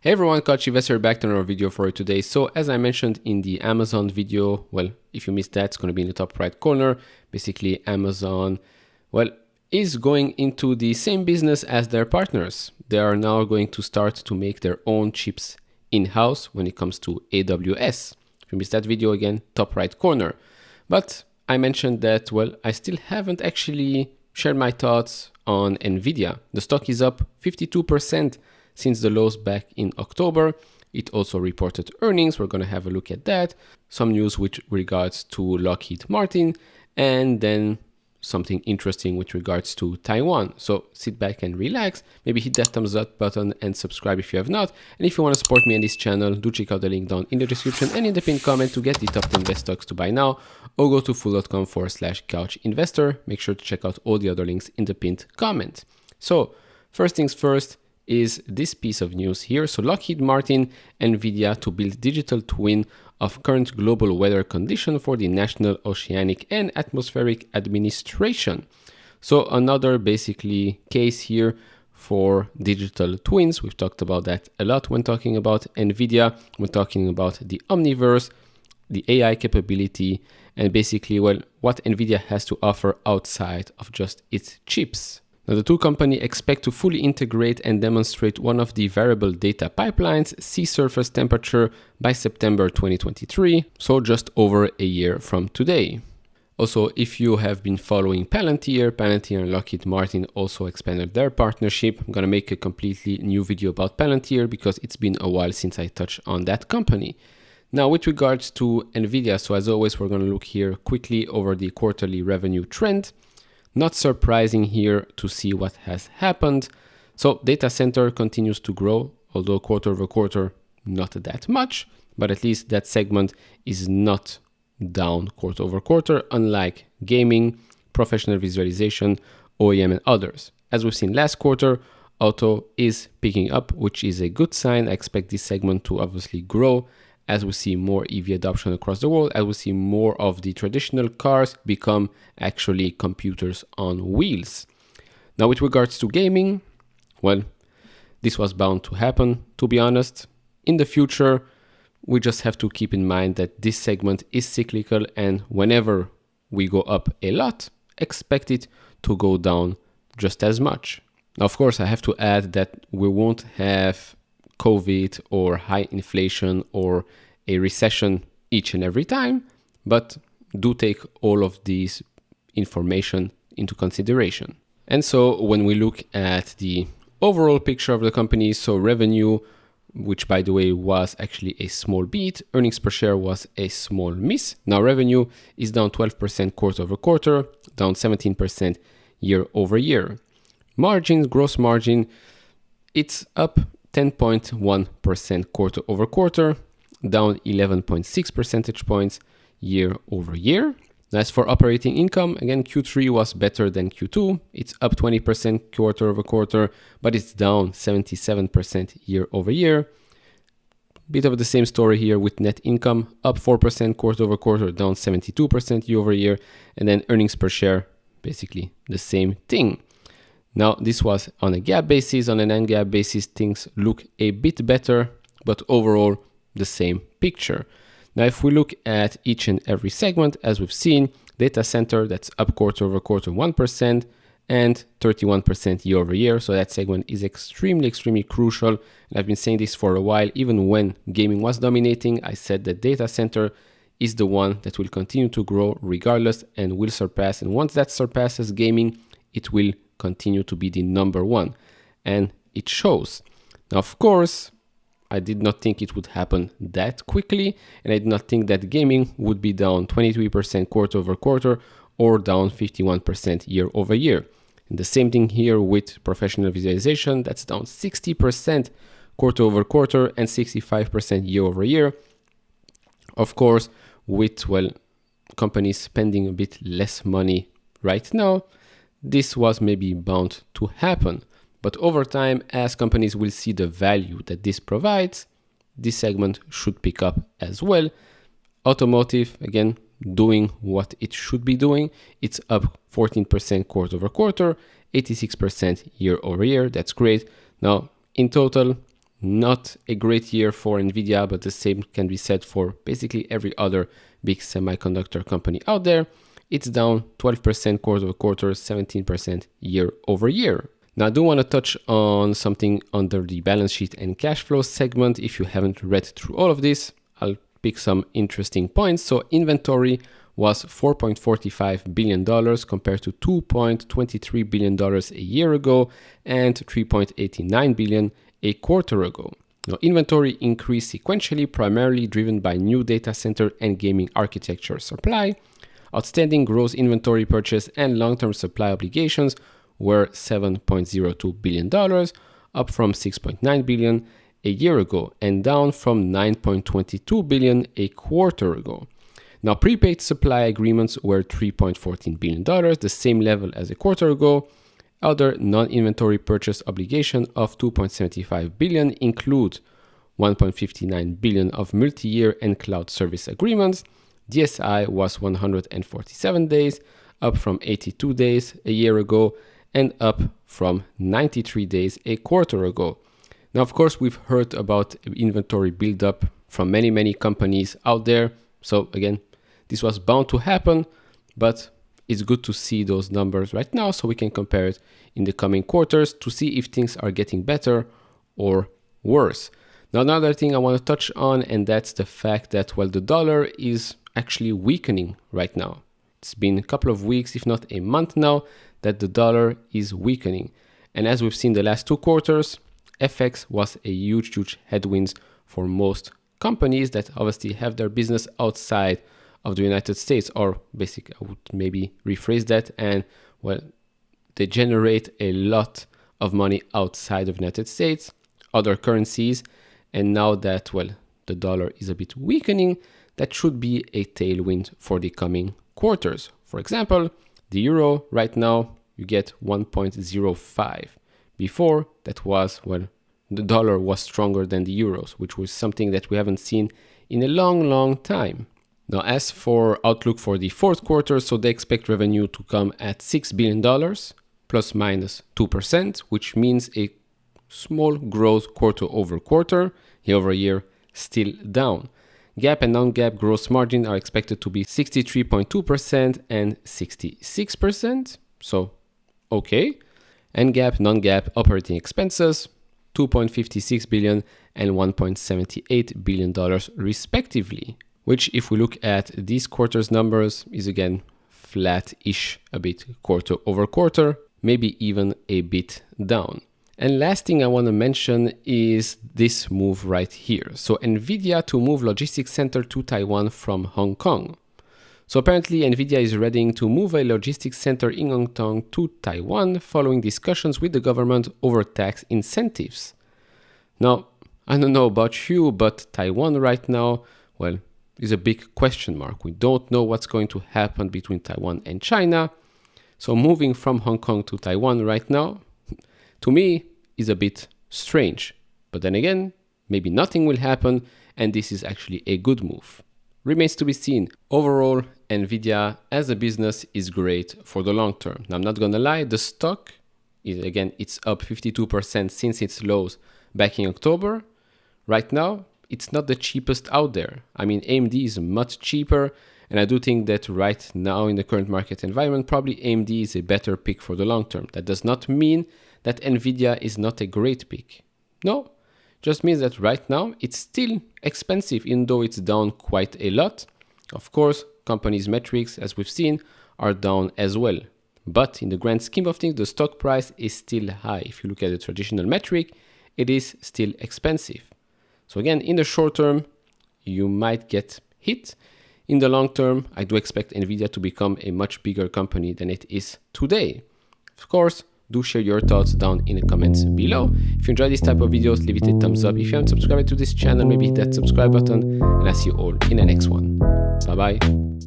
Hey everyone, Coach Investor back to another video for you today. So as I mentioned in the Amazon video, well, if you missed that, it's going to be in the top right corner. Basically, Amazon, is going into the same business as their partners. They are now going to start to make their own chips in-house when it comes to AWS. If you missed that video, again, top right corner. But I mentioned that, I still haven't actually shared my thoughts on Nvidia. The stock is up 52% since the lows back in October. It also reported earnings. We're going to have a look at that. Some news with regards to Lockheed Martin, and then something interesting with regards to Taiwan. So sit back and relax. Maybe hit that thumbs up button and subscribe if you have not. And if you want to support me on this channel, do check out the link down in the description and in the pinned comment to get the top 10 best stocks to buy now, or go to fool.com/couchinvestor. Make sure to check out all the other links in the pinned comment. So first things first is this piece of news here. So Lockheed Martin, Nvidia to build digital twin of current global weather condition for the National Oceanic and Atmospheric Administration. So another basically case here for digital twins. We've talked about that a lot when talking about Nvidia. We're talking about the Omniverse, the AI capability, and basically, what Nvidia has to offer outside of just its chips. Now, the two companies expect to fully integrate and demonstrate one of the variable data pipelines, sea surface temperature, by September 2023, so just over a year from today. Also, if you have been following Palantir and Lockheed Martin also expanded their partnership. I'm going to make a completely new video about Palantir because it's been a while since I touched on that company. Now, with regards to Nvidia, so as always, we're going to look here quickly over the quarterly revenue trend. Not surprising here to see what has happened. So data center continues to grow, although quarter over quarter, not that much, but at least that segment is not down quarter over quarter, unlike gaming, professional visualization, OEM and others. As we've seen last quarter, auto is picking up, which is a good sign. I expect this segment to obviously grow as we see more EV adoption across the world, as we see more of the traditional cars become actually computers on wheels. Now, with regards to gaming, this was bound to happen, to be honest. In the future, we just have to keep in mind that this segment is cyclical, and whenever we go up a lot, expect it to go down just as much. Now, of course, I have to add that we won't have COVID or high inflation or a recession each and every time, but do take all of these information into consideration. And so when we look at the overall picture of the company, so revenue, which by the way was actually a small beat, earnings per share was a small miss. Now revenue is down 12% quarter over quarter, down 17% year over year. Margins, gross margin, it's up 10.1% quarter over quarter, down 11.6 percentage points year over year. As for operating income, again, Q3 was better than Q2. It's up 20% quarter over quarter, but it's down 77% year over year. Bit of the same story here with net income, up 4% quarter over quarter, down 72% year over year. And then earnings per share, basically the same thing. Now, this was on a GAAP basis. On a non-GAAP basis, things look a bit better, but overall, the same picture. Now, if we look at each and every segment, as we've seen, data center, that's up quarter over quarter 1% and 31% year over year. So that segment is extremely, extremely crucial. And I've been saying this for a while. Even when gaming was dominating, I said that data center is the one that will continue to grow regardless and will surpass. And once that surpasses gaming, it will continue to be the number one. And it shows. Now, of course, I did not think it would happen that quickly, and I did not think that gaming would be down 23% quarter over quarter or down 51% year over year. And the same thing here with professional visualization, that's down 60% quarter over quarter and 65% year over year. Of course, with companies spending a bit less money right now, this was maybe bound to happen. But over time, as companies will see the value that this provides, this segment should pick up as well. Automotive, again, doing what it should be doing. It's up 14% quarter over quarter, 86% year over year. That's great. Now, in total, not a great year for Nvidia, but the same can be said for basically every other big semiconductor company out there. It's down 12% quarter over quarter, 17% year over year. Now, I do want to touch on something under the balance sheet and cash flow segment. If you haven't read through all of this, I'll pick some interesting points. So inventory was $4.45 billion compared to $2.23 billion a year ago and $3.89 billion a quarter ago. Now, inventory increased sequentially, primarily driven by new data center and gaming architecture supply. Outstanding gross inventory purchase and long-term supply obligations were $7.02 billion, up from $6.9 billion a year ago and down from $9.22 billion a quarter ago. Now, prepaid supply agreements were $3.14 billion, the same level as a quarter ago. Other non-inventory purchase obligation of $2.75 billion include $1.59 billion of multi-year and cloud service agreements. DSI was 147 days, up from 82 days a year ago and up from 93 days a quarter ago. Now, of course, we've heard about inventory buildup from many companies out there. So again, this was bound to happen, but it's good to see those numbers right now so we can compare it in the coming quarters to see if things are getting better or worse. Now, another thing I want to touch on, and that's the fact that, well, the dollar is actually weakening right now. It's been a couple of weeks, if not a month now, that the dollar is weakening. And as we've seen the last 2 quarters, FX was a huge headwinds for most companies that obviously have their business outside of the United States, or basically I would maybe rephrase that, and well, they generate a lot of money outside of the United States, other currencies, and now that, well, the dollar is a bit weakening, that should be a tailwind for the coming quarters. For example, the euro right now, you get 1.05. Before, that was, well, the dollar was stronger than the euros, which was something that we haven't seen in a long time. Now, as for outlook for the fourth quarter, so they expect revenue to come at $6 billion, plus minus 2%, which means a small growth quarter over quarter, year over year, still down. GAAP and non-GAAP gross margin are expected to be 63.2% and 66%, so okay. And GAAP, non-GAAP operating expenses, $2.56 billion and $1.78 billion respectively, which if we look at this quarter's numbers is again flat-ish a bit quarter over quarter, maybe even a bit down. And last thing I want to mention is this move right here. So Nvidia to move logistics center to Taiwan from Hong Kong. So apparently Nvidia is readying to move a logistics center in Hong Kong to Taiwan following discussions with the government over tax incentives. Now, I don't know about you, but Taiwan right now, well, is a big question mark. We don't know what's going to happen between Taiwan and China. So moving from Hong Kong to Taiwan right now, to me, is a bit strange. But then again, maybe nothing will happen and this is actually a good move. Remains to be seen. Overall, Nvidia as a business is great for the long term. Now, I'm not gonna lie, the stock is, again, it's up 52% since its lows back in October. Right now, it's not the cheapest out there. I mean, AMD is much cheaper, and I do think that right now in the current market environment, probably AMD is a better pick for the long term. That does not mean that Nvidia is not a great pick. No, just means that right now it's still expensive, even though it's down quite a lot. Of course, companies' metrics, as we've seen, are down as well. But in the grand scheme of things, the stock price is still high. If you look at the traditional metric, it is still expensive. So again, in the short term, you might get hit. In the long term, I do expect Nvidia to become a much bigger company than it is today. Of course, do share your thoughts down in the comments below. If you enjoy this type of videos, leave it a thumbs up. If you haven't subscribed to this channel, maybe hit that subscribe button, and I'll see you all in the next one. Bye bye.